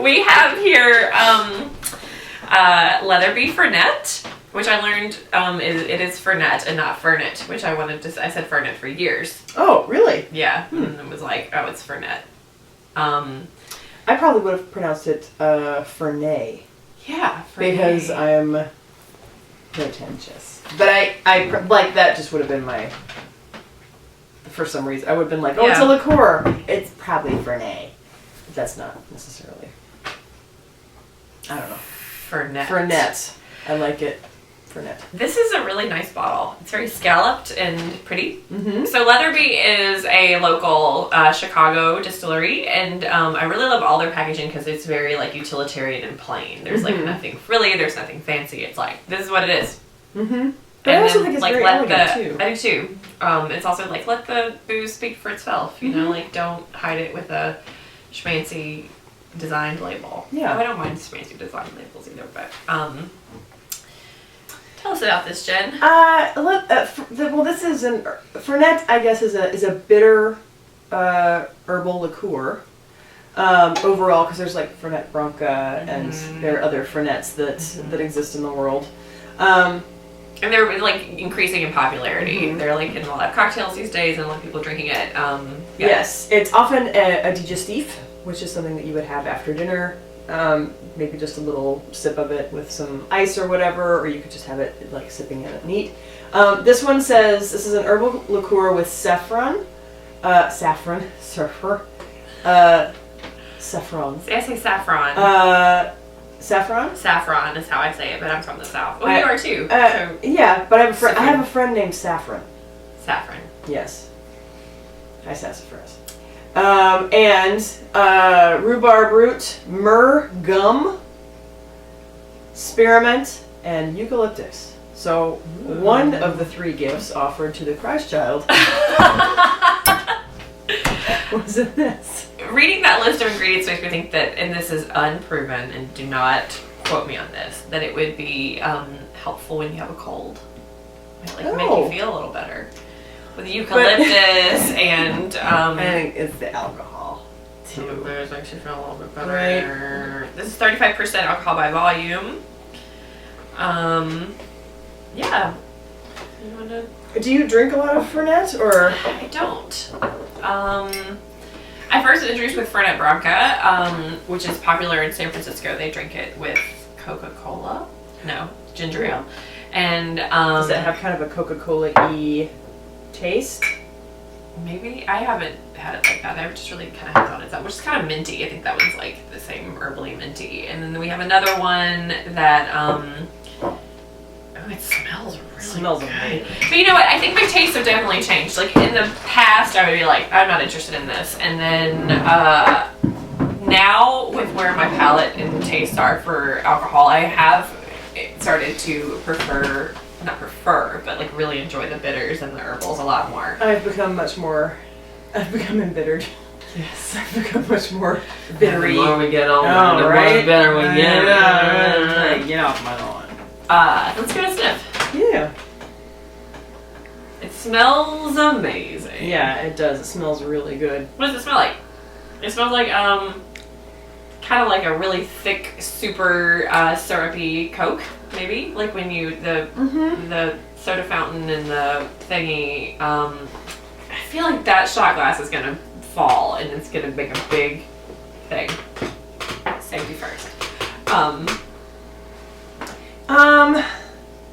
We have here Letherbee Fernet, which I learned it is Fernet and not Fernet, which I said Fernet for years. Oh, really? Yeah, and it was like, oh, it's Fernet. I probably would have pronounced it Fernet. Yeah, Fernet. Because I'm pretentious. But I like that just would have been my, for some reason, I would have been like, oh, it's a liqueur. It's probably Fernet. But that's not necessarily. I don't know. Fernet. I like it. Fernet. This is a really nice bottle. It's very scalloped and pretty. Mm-hmm. So Letherbee is a local Chicago distillery, and I really love all their packaging because it's very like utilitarian and plain. There's like nothing frilly. There's nothing fancy. It's like, this is what it is. Mm-hmm. But I also think it's very elegant too. I do too. It's also like, let the booze speak for itself. You know, like don't hide it with a schmancy designed label. Yeah. Oh, I don't mind schmancy designed labels either, but tell us about this, Jen. Well, this is Fernet, I guess, is a bitter herbal liqueur. Overall, because there's like Fernet Branca and there are other Fernets that exist in the world. And they're like increasing in popularity. They're like in a lot of cocktails these days, and a lot of people drinking it. Yes, it's often a digestif, which is something that you would have after dinner. Maybe just a little sip of it with some ice or whatever, or you could just have it like sipping in it neat. This one says this is an herbal liqueur with saffron. Saffron. I say saffron. Saffron? Saffron is how I say it, but I'm from the South. Well, you are too. Yeah, but I have a friend named Saffron. Saffron. Yes. Hi, Sassafras. And rhubarb root, myrrh, gum, spearmint, and eucalyptus. So one of the 3 gifts offered to the Christ child was in this. Reading that list of ingredients makes me think that, and this is unproven, and do not quote me on this, that it would be helpful when you have a cold. It might make you feel a little better. With eucalyptus and I think it's the alcohol too. Those makes you feel a little bit better. Right. This is 35% alcohol by volume. Yeah. You wanna... Do you drink a lot of Fernet, or? I don't. I first introduced with Fernet Branca, which is popular in San Francisco. They drink it with Coca-Cola. No, ginger ale. And does it have kind of a Coca-Cola-y taste? Maybe. I haven't had it like that. I just really kind of had it on its own, which is kind of minty. I think that one's like the same herbally minty. And then we have another one that it smells really good. But you know what? I think my tastes have definitely changed. Like in the past, I would be like, I'm not interested in this. And then now, with where my palate and tastes are for alcohol, I have started to not prefer, but like really enjoy the bitters and the herbals a lot more. I've become embittered. Yes, I've become much more bittery. The more we get older, the more bitter we get. Get off my lawn. Let's give it a sniff. Yeah. It smells amazing. Yeah, it does. It smells really good. What does it smell like? It smells like kind of like a really thick, super syrupy Coke, maybe. Like when the soda fountain and the thingy. I feel like that shot glass is gonna fall and it's gonna make a big thing. Safety first.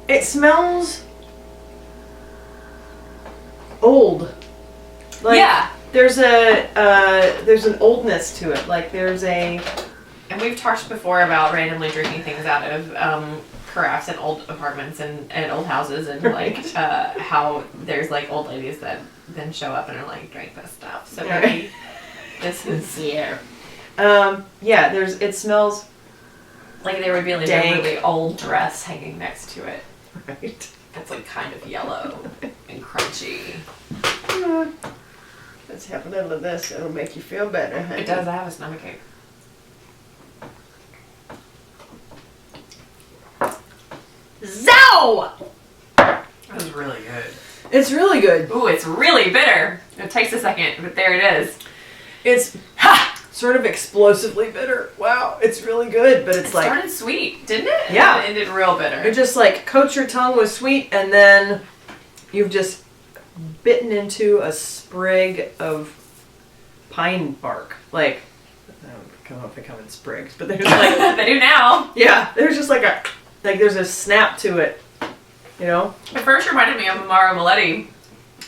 It smells old. Like, yeah. There's an oldness to it. Like and we've talked before about randomly drinking things out of carafes in old apartments and old houses, and like how there's like old ladies that then show up and are like, drink this stuff. So maybe this is it smells like there would be like a really old dress hanging next to it. Right. It's like kind of yellow and crunchy. Let's have a little of this. It'll make you feel better. Honey. It does. I have a stomachache. Zow! That was really good. It's really good. Ooh, it's really bitter. It takes a second, but there it is. It's sort of explosively bitter. Wow, it's really good, but it's It like started sweet, didn't it? Yeah. And it ended real bitter. it just like coats your tongue with sweet, and then you've just bitten into a sprig of pine bark. Like, I don't know if they come in sprigs, but there's like, They do now. yeah, there's just like there's a snap to it, you know? It first reminded me of Amaro Maletti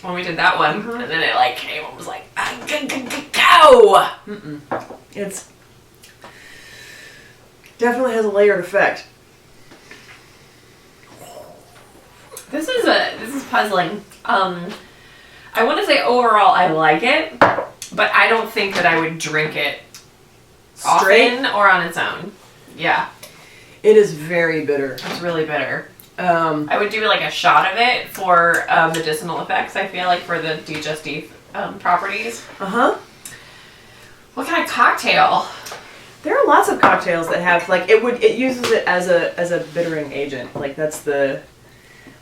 when we did that one, Mhm. and then it like came and was like, go! It's definitely has a layered effect. This is puzzling. I want to say overall I like it, but I don't think that I would drink it Straight, often or on its own. Yeah, it is very bitter. it's really bitter. Um, I would do like a shot of it for medicinal effects. I feel like for the digestive properties. uh-huh. What kind of cocktail? There are lots of cocktails that have like it uses it as a bittering agent. Like that's the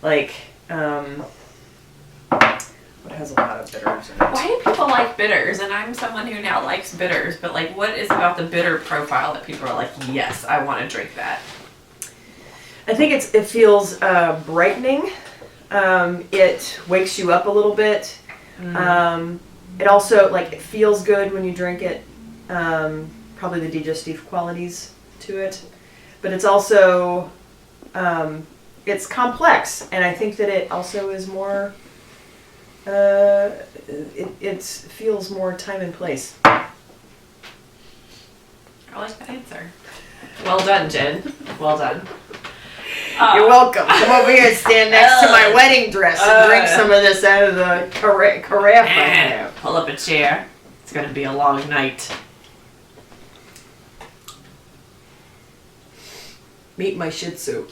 like what has a lot of bitters in it. Why do people like bitters? And I'm someone who now likes bitters, but like, what is about the bitter profile that people are like, yes, I want to drink that? I think it feels brightening. It wakes you up a little bit. It also like it feels good when you drink it. Probably the digestive qualities to it, but it's also it's complex, and I think that it also is more. It feels more time and place. I like that answer. Well done, Jen. Well done. You're welcome. Come over here and stand next to my wedding dress and drink some of this out of the carafe I have. Pull up a chair. It's going to be a long night. Meet my Shih Tzu.